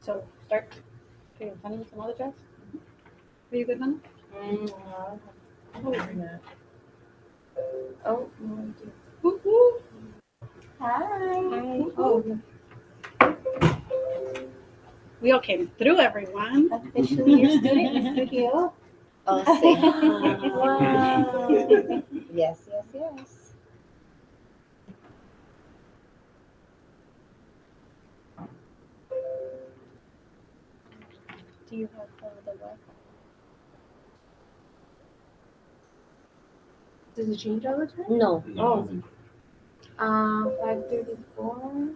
So start. Okay, Honey, some other jazz? Are you good, Honey? Oh, Woo-hoo. hi. Oh, we all came through, everyone. Officially your student in the studio. Oh, sí. Wow. Yes. Do you have the what? Does it change all the time? No. Oh. 534.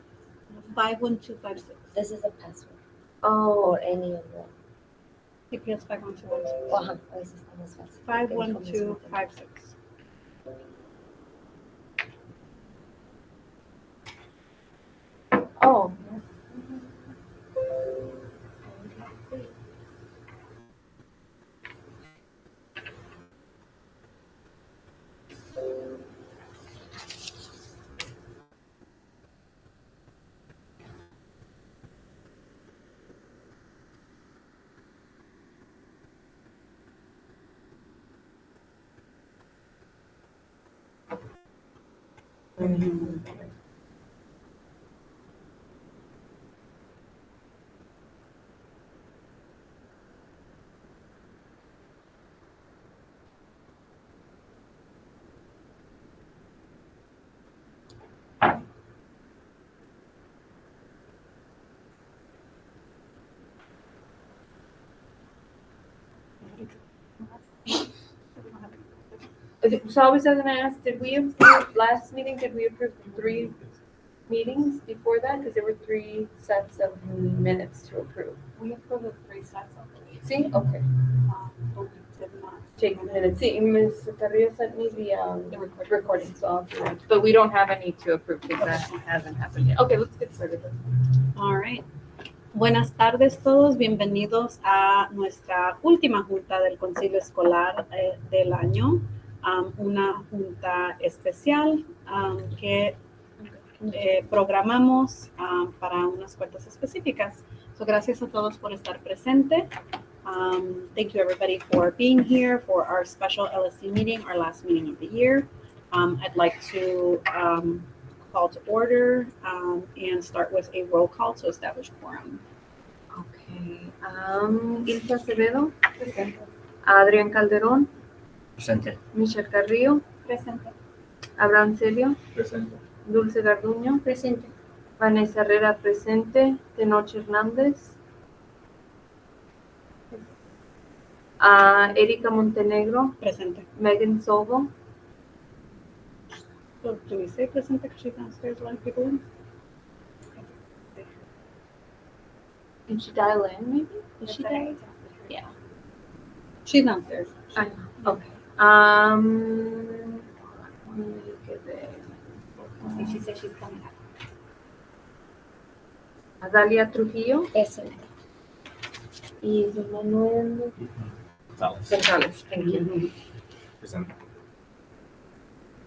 51256. This is a password Oh. or any of them. CPS 51256. Ajá, a veces está más fácil. 51256. Oh. So I was going to ask, did we approve last meeting? Did we approve 3 meetings before that? Because there were 3 sets of minutes to approve. We approved the 3 sets of the See? Okay. but we did not Take minutes. See, Ms. Carrillo sent me the the recording, so I'll do it. But we don't have any to approve because that hasn't happened yet. Okay, let's get started. All right. Buenas tardes todos, bienvenidos a nuestra última junta del Concilio Escolar del año, una junta especial que programamos para unas cuentas específicas. So, gracias a todos por estar presente. Thank you everybody for being here for our special LSC meeting, our last meeting of the year. I'd like to call to order and start with a roll call to establish quorum. Okay. Ilsa Acevedo. Presente. Adrián Calderón. Presente. Michelle Carrillo. Presente. Abraham Celio. Presente. Dulce Garduño. Presente. Vanessa Herrera presente. Tenoch Hernández. Erika Montenegro. Presente. Megan Sobo. So, do we say presente because she's downstairs letting people in? Can she dial in maybe? Is she dialed? Yeah. She's downstairs. I know. Okay. Let me get there. She said she's coming up. Dalia Trujillo Presente. y Manuel González. González. Thank you. Presente.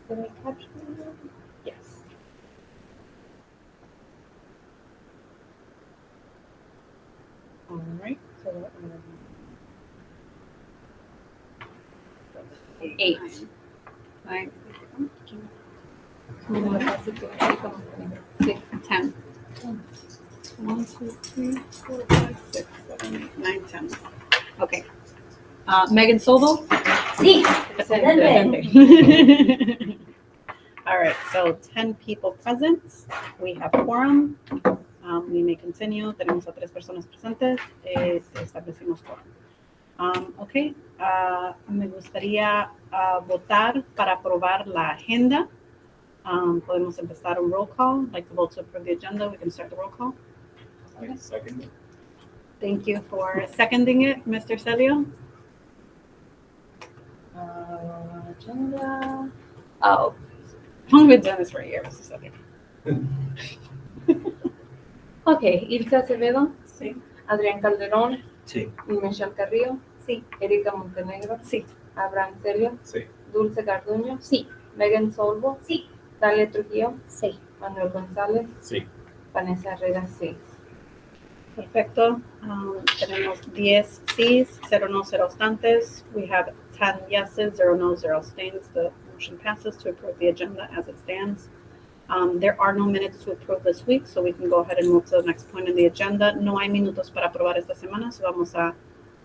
Did I capture that? Yes. All right. So, 8. 9. 10. 1, 2, 3, 4, 5, 6, 7, 8, 9, 10. Okay. Megan Sobel? Sí. Presente. All right, so 10 people present. We have quorum. We may continue. Tenemos a 3 personas presentes. Establecimos quorum. Okay. Me gustaría votar para aprobar la agenda. Podemos empezar un roll call. I'd like to vote to approve the agenda. We can start the roll call. Second. Thank you for seconding it, Mr. Celio. Agenda. Oh. I've only been doing this for a year, Mr. Celio. Okay. Ilsa Acevedo. Sí. Adrián Calderón. Sí. Michelle Carrillo. Sí. Erika Montenegro. Sí. Abraham Celio. Sí. Dulce Garduño. Sí. Megan Solvo. Sí. Dalia Trujillo. Sí. Manuel González. Sí. Vanessa Herrera, sí. Perfecto. Tenemos 10 Cs, 0 no, 0 abstantes. We have 10 yeses, 0 no, 0 abstains. The motion passes to approve the agenda as it stands. There are no minutes to approve this week, so we can go ahead and move to the next point in the agenda. No hay minutos para aprobar esta semana, so vamos a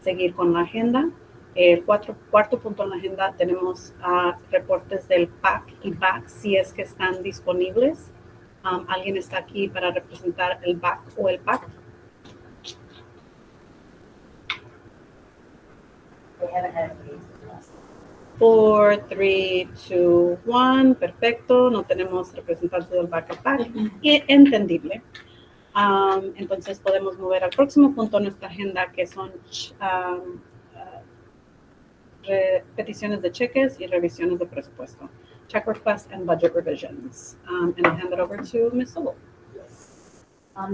seguir con la agenda. El cuarto punto en la agenda tenemos reportes del PAC y BAC, si es que están disponibles. ¿Alguien está aquí para representar el BAC o el PAC? 4, 3, 2, 1, perfecto. No tenemos representantes del BAC o PAC. Entendible. Entonces podemos mover al próximo punto en nuestra agenda, que son peticiones de cheques y revisiones de presupuesto. Check requests and budget revisions. And I'll hand it over to Ms. Sobel.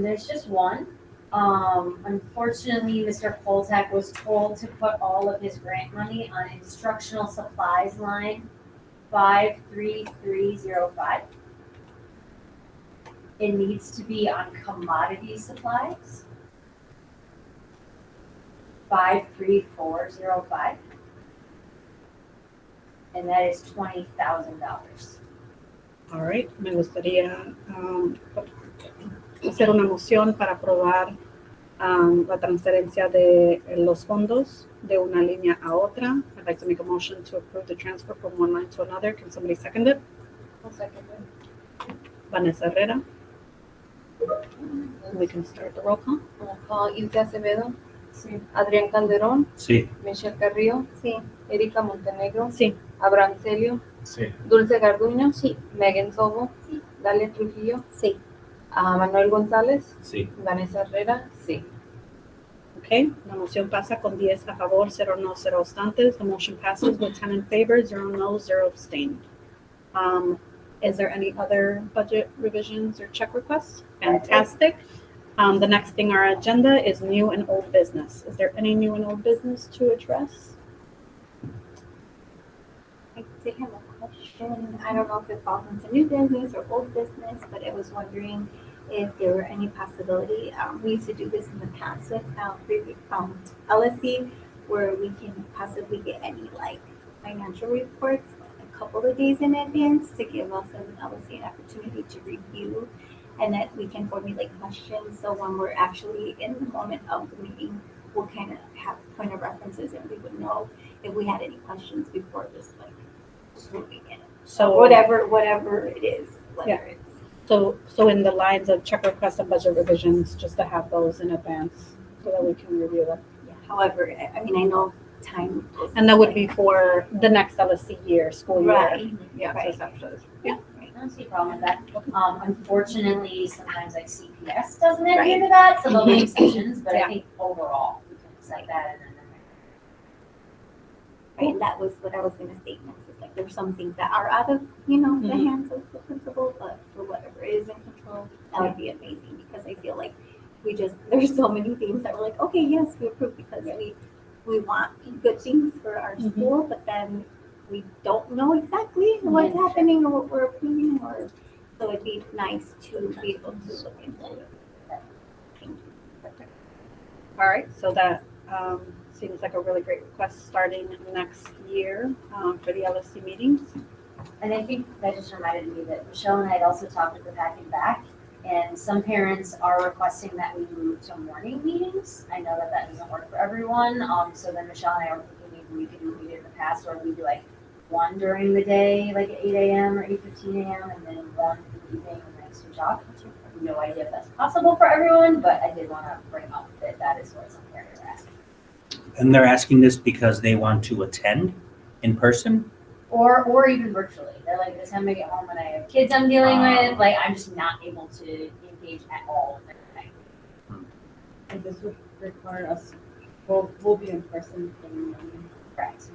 There's just one. Unfortunately, Mr. Poltak was told to put all of his grant money on instructional supplies line 53305. It needs to be on commodity supplies 53405. And that is $20,000. All right, me gustaría hacer una moción para aprobar la transferencia de los fondos de una línea a otra. I'd like to make a motion to approve the transfer from one line to another. Can somebody second it? I'll second it. Vanessa Herrera. We can start the roll call. Roll call, Ilse Acevedo, Sí. Adrián Calderón, Sí. Michelle Carrillo, Sí. Erika Montenegro, Sí. Abraham Celio, Sí. Dulce Garduño, Sí. Megan Sobo, Sí. Dalia Trujillo, Sí. Manuel González, Sí. Vanessa Herrera, sí. Okay, la moción pasa con 10 a favor, 0 no, 0 abstantes. The motion passes with 10 in favor, 0 no, 0 abstained. Is there any other budget revisions or check requests? Fantastic. The next thing on our agenda is new and old business. Is there any new and old business to address? I did have a question. I don't know if it falls into new business or old business, but I was wondering if there were any possibility. We used to do this in the past with LSC, where we can possibly get any like financial reports a couple of days in advance to give us an LSC an opportunity to review, and that we can formulate questions. So when we're actually in the moment of the meeting, we'll kind of have point of references, and we would know if we had any questions before just like moving in. So whatever it is, whether Yeah. it's So in the lines of check requests and budget revisions, just to have those in advance so that we can review them. however, I mean, I know time. And that would be for the next LSC year, school year. Right. Yeah, Right. essentially. I don't see a problem with that. Unfortunately, sometimes like CPS doesn't adhere to that, so they'll make exceptions, but Yeah. I think overall, we can set that and then. Right, and that was what I was gonna state next, is like, there's some things that are out of, the Mhm. hands of the principal, but for whatever is in control, that would be amazing, because I feel like there's so many things that we're like, okay, yes, we approve, because we want good things for our Mhm. school, but then we don't know exactly what's Yeah. happening or what we're approving, or, so it'd be nice to be able to look into it. All right, so that seems like a really great request starting next year for the LSC meetings. And I think that just reminded me that Michelle and I had also talked with the Pack and Back, and some parents are requesting that we move to morning meetings. I know that that doesn't work for everyone, so then Michelle and I were thinking maybe we could do what we did in the past, where we do like one during the day, like at 8 a.m. or 8:15 a.m., and then one in the evening, and then switch off. I have no idea if that's possible for everyone, but I did want to bring up that that is what some parents are asking. And they're asking this because they want to attend in person? Or even virtually. They're like, this time I get home and I have kids I'm dealing with, like I'm just not able to engage at all. And this would require us, we'll be in person for the morning. Correct.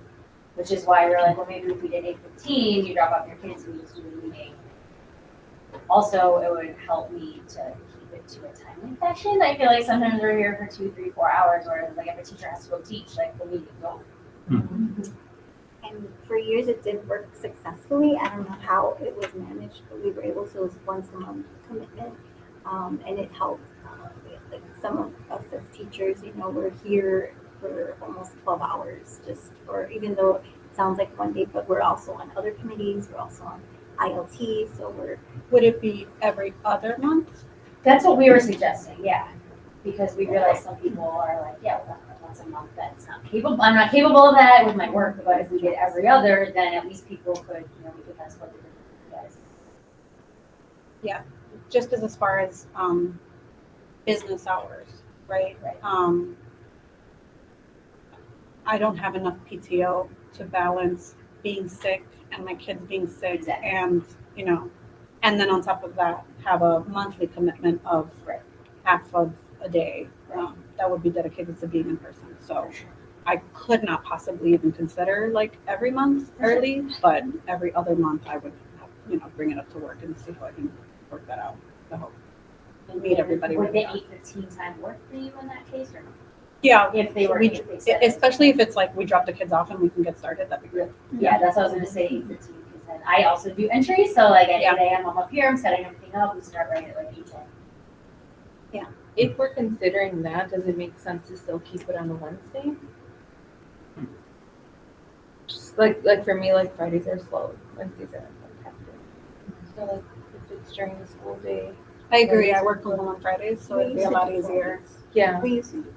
Which is why we're like, well, maybe if we did 8:15, you drop off your kids and we just do the meeting. Also, it would help me to keep it to a timely fashion. I feel like sometimes we're here for 2, 3, 4 hours, whereas like if a teacher has to go teach, like the meeting's over. And for years, it did work successfully. I don't know how it was managed, but we were able to, it was once a month commitment. And it helped like some of us as teachers, you know, we're here for almost 12 hours just for, even though it sounds like one day, but we're also on other committees, we're also on ILT, so we're, Would it be every other month? That's what we were suggesting, yeah. Because we realized some people are like, yeah, well, once a month, that's not capable, I'm not capable of that with my work, but if we did every other, then at least people could, you know, we could kind of split it with you guys. Just as far as business hours, right? Right. I don't have enough PTO to balance being sick and my kids being sick Exactly. and, you know, and then on top of that, have a monthly commitment of Right. half of a day that would be dedicated to being in person. So I could not possibly even consider like every month early, but every other month I would, you know, bring it up to work and see how I can work that out. I hope. Meet everybody Would where the they are. 8:15 time work for you in that case, or no? Yeah, If they were, we, if they said it. especially if it's like we drop the kids off and we can get started, that'd be great. Yeah, that's what I was gonna say, 8:15, because then I also do entries, so like at Yeah. 8 AM, I'm up here, I'm setting everything up, we start right at like 8:10. If we're considering that, does it make sense to still keep it on a Wednesday? Just like for me, like Fridays are slow, Wednesdays are fantastic. So like if it's during the school day, I agree. I work from home on Fridays, so it'd be a lot easier. yeah. we used to do.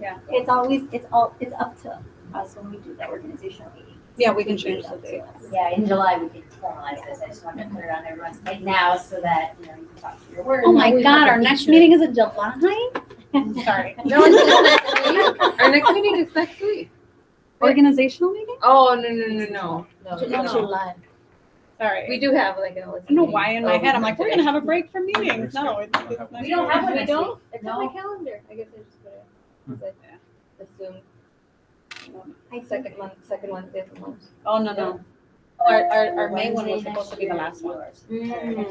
Yeah. It's up to us when we do that organizational meeting. Yeah, we can change the date. Yeah, in July, we could formalize this, I just wanted to put it on everyone's plate now, so that, you know, you can talk to your word. Oh my God, our next meeting is in July? Sorry. No, it's not next week. Our next meeting is next week. Organizational meeting? Oh, no. July. Sorry. We do have like an LSC I don't know meeting. why in my Oh, head I'm like, we're today. gonna have a break from meetings. No, it's not. We don't have one We next don't? week. It's No. on my calendar. I guess I just put it. It's like, assume second Wednesday of the month. Oh, no. Our May one was supposed to be the last one.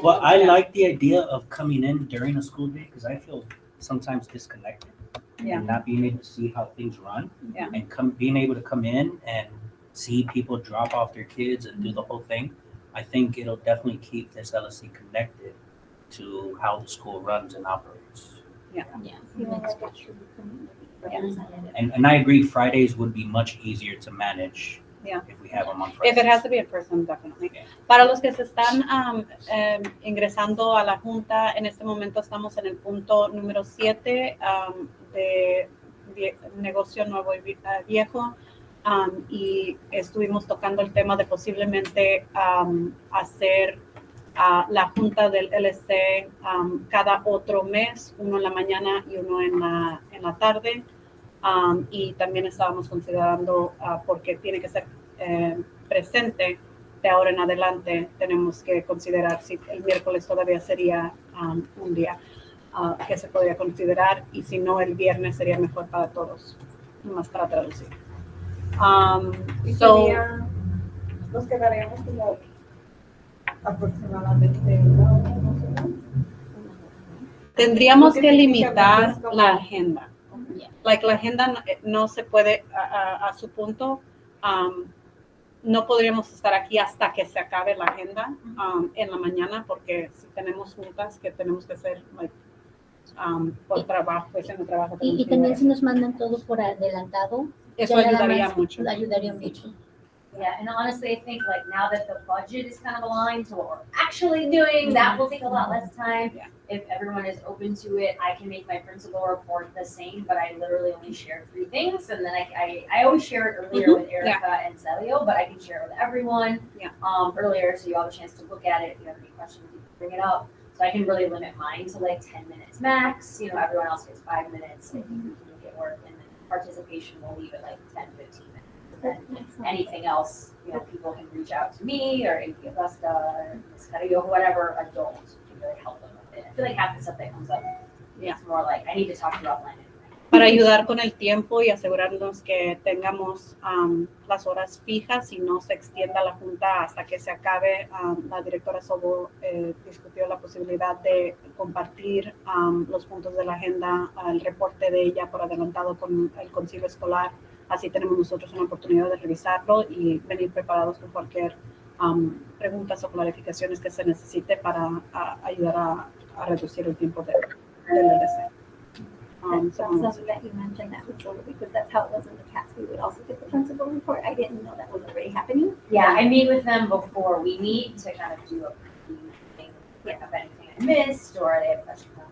Well, I Yeah. like the idea of coming in during a school day because I feel sometimes disconnected. Yeah. And not being able to see how things run. Yeah. And being able to come in and see people drop off their kids and do the whole thing. I think it'll definitely keep this LSC connected to how the school runs and operates. And I agree, Fridays would be much easier to manage. Yeah. If we have them on Fridays. If it has to be in person, definitely. Para los que se están ingresando a la junta, en este momento estamos en el punto número 7 de negocio nuevo y viejo, y estuvimos tocando el tema de posiblemente hacer la junta del LSC cada otro mes, uno en la mañana y uno en la tarde. Y también estábamos considerando, porque tiene que ser presente de ahora en adelante, tenemos que considerar si el miércoles todavía sería un día que se podría considerar, y si no, el viernes sería mejor para todos, nomás para traducir. Y So, nos quedaríamos como aproximadamente una hora, más o menos. tendríamos Porque que tiene que limitar haber como- la agenda. Like, la agenda no se puede, a su punto, no podríamos estar aquí hasta que se acabe la agenda en la mañana, porque si tenemos juntas que tenemos que hacer like, por trabajo, pues en el trabajo. tenemos Y que también ir. si nos mandan todo por adelantado, Eso ya nada ayudaría más mucho. ayudaría mucho. Yeah, and honestly, I think like now that the budget is kind of aligned to what we're actually doing, that will take a lot less time. Yeah. If everyone is open to it, I can make my principal report the same, but I literally only share 3 things, and then I always share it earlier with Erica and Celio, but I can share it with everyone. Yeah. Earlier, so you have a chance to look at it. If you have any questions, you can bring it up. So I can really limit mine to like 10 minutes max. You know, everyone else gets 5 minutes. I think we can make it work, and then participation will leave it like 10, 15 minutes. And then anything else, you know, people can reach out to me or AP Augusta or Ms. Carrillo, whatever adult can really help them with it. I feel like half the stuff that comes up, Yeah. it's more like, I need to talk to you offline. Para ayudar con el tiempo y asegurarnos que tengamos las horas fijas y no se extienda la junta hasta que se acabe. La directora Sobo discutió la posibilidad de compartir los puntos de la agenda, el reporte de ella por adelantado con el concilio escolar. Así tenemos nosotros una oportunidad de revisarlo y venir preparados con cualquier preguntas o clarificaciones que se necesite para ayudar a reducir el tiempo del LDC. from That's someone else. awesome that you mentioned that, Priscilla, because that's how it was in the past. We would also get the principal report. I didn't know that was already happening. Yeah, I meet with them before we meet to kind of do a thing, bring up anything I missed or they have questions on.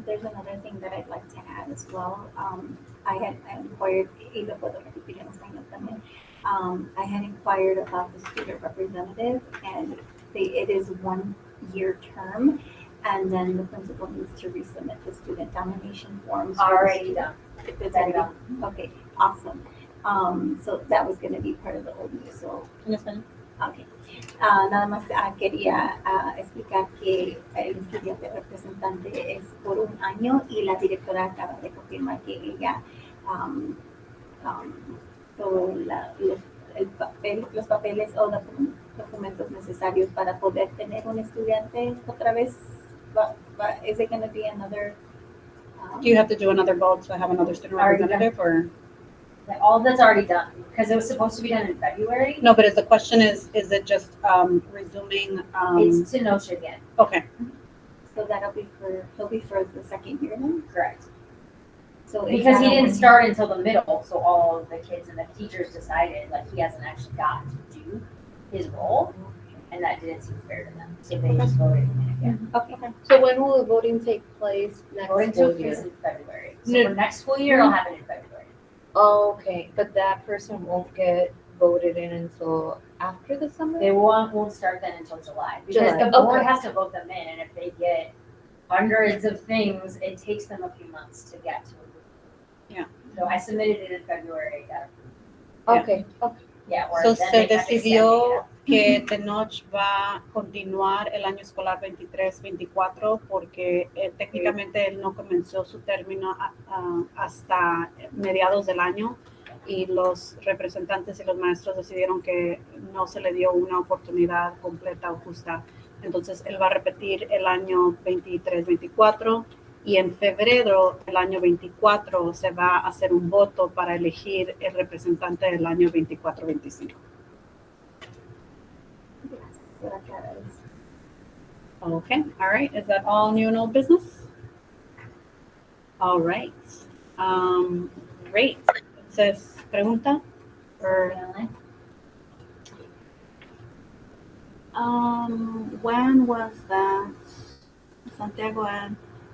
There's another thing that I'd like to add as well. I inquired, y lo puedo repetir en español también. I had inquired about the student representative, and it is 1 year term, and then the principal needs to resubmit the student nomination forms. for the Already student. done. It's already done. Okay, awesome. So that was going to be part of the old news. So En español. okay. Nada más quería explicar que el estudiante representante es por 1 año y la directora acaba de confirmar que ella todo los papeles o documentos necesarios para poder tener un estudiante otra vez. Is it going to be another? Do you have to do another vote to have another student Already done. representative or? Like, all of that's already done because it was supposed to be done in February. No, but the question is it just resuming? It's to Noche again, Okay, So he'll be for the second year then? correct. So it's Because he not didn't a- start until the middle, so all of the kids and the teachers decided like he hasn't actually got to do his role, and that didn't seem fair to them. So they just voted him in again. Okay. So when will the voting take place next Voting school took place year? in February. So No. for next school year, it'll happen in February. Oh, okay, but that person won't get voted in until after the summer? They won't start then until July because July, the board okay. has to vote them in, and if they get hundreds of things, it takes them a few months to get to it. Yeah. So I submitted it in February. Okay, okay. Yeah. Or so then se they kept decidió extending que Tenoch va a continuar el año escolar 23-24 porque técnicamente él no comenzó su término hasta mediados del año y los representantes y los maestros decidieron que no se le dio una oportunidad completa o justa. Entonces él va a repetir el año 23-24 y en febrero del año 24 se va a hacer un voto para elegir el representante del año 24-25. Por aclarar eso. Okay, all right. Is that all new and old business? All right. Great. Entonces, pregunta? Or, it. when was that, Santiago,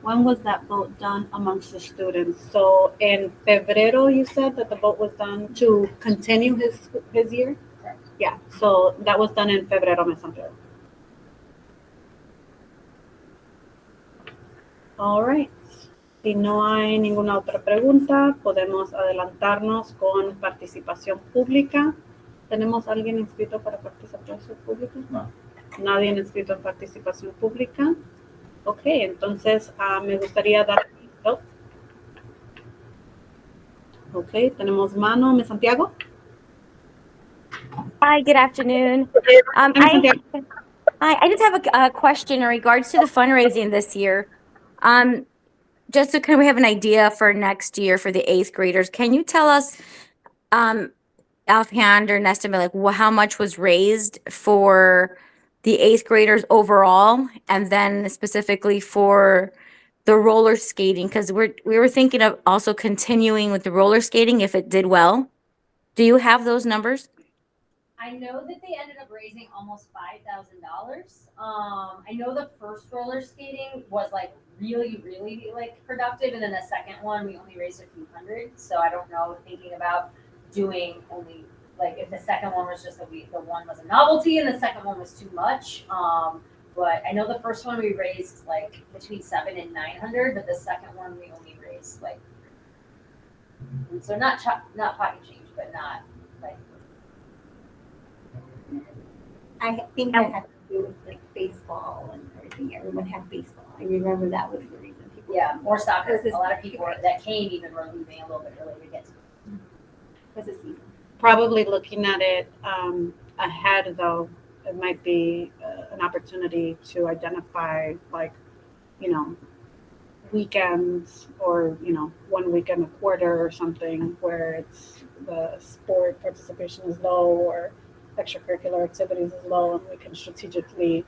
when was that vote done amongst the students? So in febrero, you said that the vote was done to continue his year? Correct. Yeah, so that was done in febrero, Ms. Santiago. All right. Si no hay ninguna otra pregunta, podemos adelantarnos con participación pública. ¿Tenemos alguien inscrito para participación pública? No. Nadie inscrito en participación pública. Ok, entonces me gustaría dar... Oh. Ok, tenemos mano, Ms. Santiago. Hi, good afternoon. Hi, Ms. Santiago. I just have a question in regards to the fundraising this year. Just so can we have an idea for next year for the 8th graders, can you tell us offhand or an estimate, like how much was raised for the 8th graders overall? And then specifically for the roller skating, because we were thinking of also continuing with the roller skating if it did well. Do you have those numbers? I know that they ended up raising almost $5,000. I know the first roller skating was like really, really like productive, and then the second one we only raised a few hundred. So I don't know. Thinking about doing only like if the second one was just the one was a novelty and the second one was too much. But I know the first one we raised like between $700 and $900, but the second one we only raised like so not pocket change, but not like. I think that had to do with the baseball and everything. Everyone had baseball. I remember that was the reason people. Yeah, more soccer. This is- A lot of people that came even were leaving a little bit early to get to. Was a season. Probably looking at it ahead, though, it might be an opportunity to identify, like, weekends or, 1 weekend a quarter or something where it's the sport participation is low or extracurricular activities is low, and we can strategically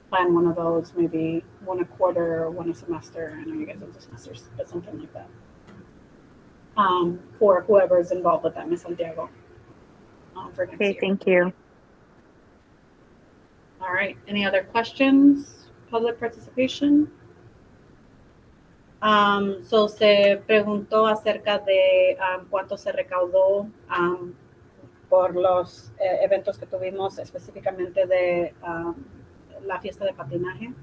plan one of those, maybe one a quarter or one a semester. I know you guys don't do semesters, but something like that. For whoever is involved with that, Ms. Santiago. For next Okay, year. thank you. All right, any other questions? Public participation? So se preguntó acerca de cuánto se recaudó por los eventos que tuvimos específicamente de la fiesta de patinaje.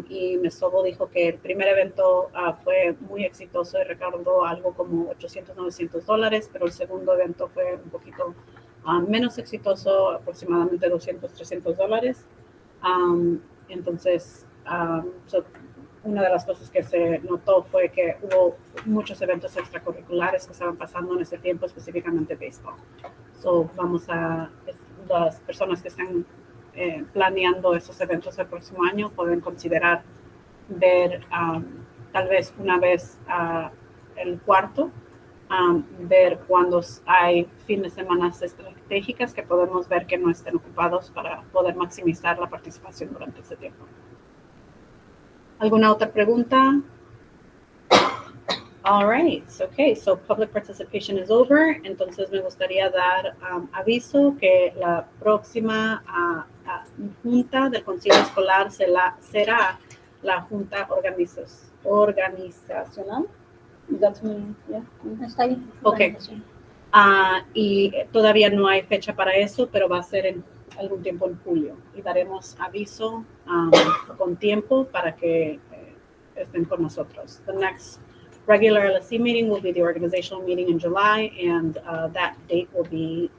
Y Mesobo dijo que el primer evento fue muy exitoso y recaudó algo como $800, $900, pero el segundo evento fue un poquito menos exitoso, aproximadamente $200, $300. Entonces, una de las cosas que se notó fue que hubo muchos eventos extracurriculares que estaban pasando en ese tiempo, específicamente béisbol. So, las personas que están planeando esos eventos el próximo año pueden considerar ver tal vez una vez el cuarto, ver cuando hay fines de semana estratégicas que podemos ver que no estén ocupados para poder maximizar la participación durante ese tiempo. ¿Alguna otra pregunta? All right, okay, so public participation is over. Entonces me gustaría dar aviso que la próxima junta del Consejo Escolar será la junta organizacional. Está bien. Okay. Y todavía no hay fecha para eso, pero va a ser en algún tiempo en julio. Y daremos aviso con tiempo para que estén con nosotros. The next regular LSC meeting will be the organizational meeting in July, and that date will be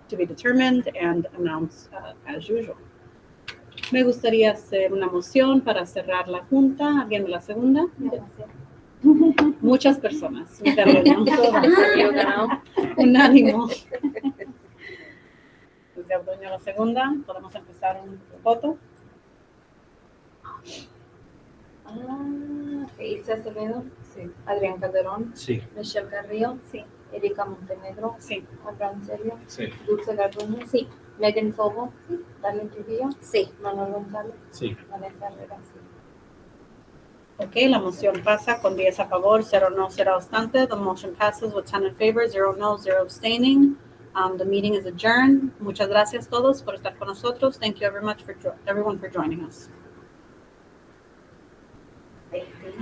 to be determined and announced as usual. Me gustaría hacer una moción para cerrar la junta. ¿Alguien de la segunda? Muchas personas. Me perdono. Unánimo. Desde Abdoño la segunda, podemos empezar un voto. Itza Acevedo. Sí. Adrián Calderón. Sí. Michelle Carrillo. Sí. Erika Montenegro. Sí. Abraham Serio. Sí. Dulce Garduño. Sí. Megan Sobo. Sí. Darlene Trujillo. Sí. Manuel González. Sí. Vanessa Herrera. Sí. Ok, la moción pasa con 10 a favor, 0 no, 0 abstante. The motion passes with 10 in favor, 0 no, 0 abstaining. The meeting is adjourned. Muchas gracias todos por estar con nosotros. Thank you very much for everyone for joining us. Thank you.